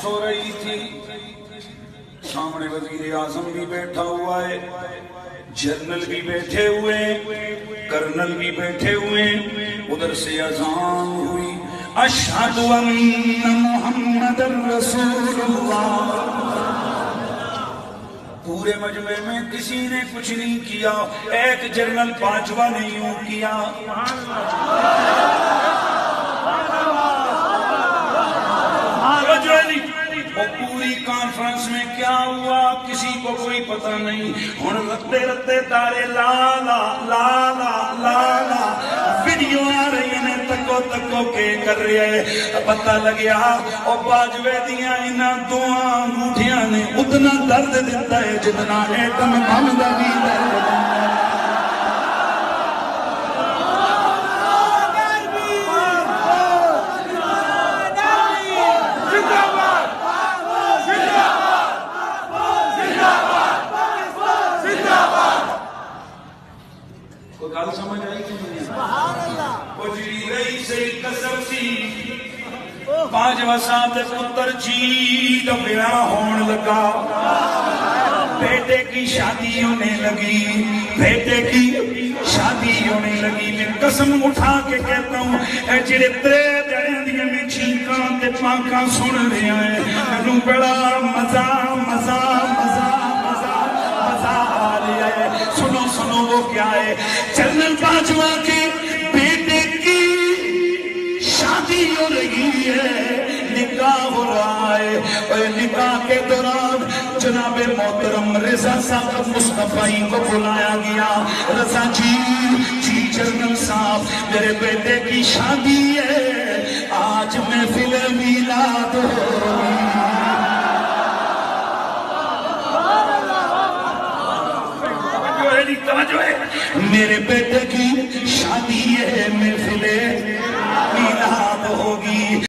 سو رہی تھی، سامنے وزیر اعظم بھی بیٹھا ہوا ہے، جنرل بھی بیٹھے ہوئے، کرنل بھی بیٹھے ہوئے، ادھر سے اذان ہوئی، اشہد ان محمد رسول اللہ۔ پورے مجمع میں کسی نے کچھ نہیں کیا، ایک جنرل باجوہ نے یوں کیا، اور پوری کانفرنس میں کیا ہوا کسی کو کوئی پتہ نہیں۔ ہن رتے رتے تارے لا لا لا لا لا لا ویڈیو آ رہی ہیں، تکو تکو کے کر رہے ہیں، پتہ لگیا اور باجوے دیاں انہاں دعاں انگوٹھیاں نے اتنا درد دیتا ہے جتنا ایٹم بم دا بھی درد دیتا ہے۔ گل سمجھ آئی کہ نہیں؟ وہ جڑی رہی سے قسم سی، باجوہ صاحب دے پتر جی دا بیاہ ہون لگا، بیٹے کی شادی ہونے لگی، بیٹے کی شادی ہونے لگی۔ میں قسم اٹھا کے کہتا ہوں، اے جڑے ترے جڑے دیاں میں چھینکاں تے پاکاں سن رہے ہیں، انہوں بڑا مزہ مزہ مزہ مزہ مزہ آ رہا ہے۔ سنو سنو وہ کیا ہے، جنرل باجوہ کے بیٹے کی شادی ہو رہی ہے، نکاح ہو رہا ہے، اور نکاح کے دوران جناب محترم رضا صاحب مصطفی کو بلایا گیا۔ رضا جی جی جنرل صاحب میرے بیٹے کی شادی ہے، آج محفل میلاد ہوگی۔ میرے بیٹے کی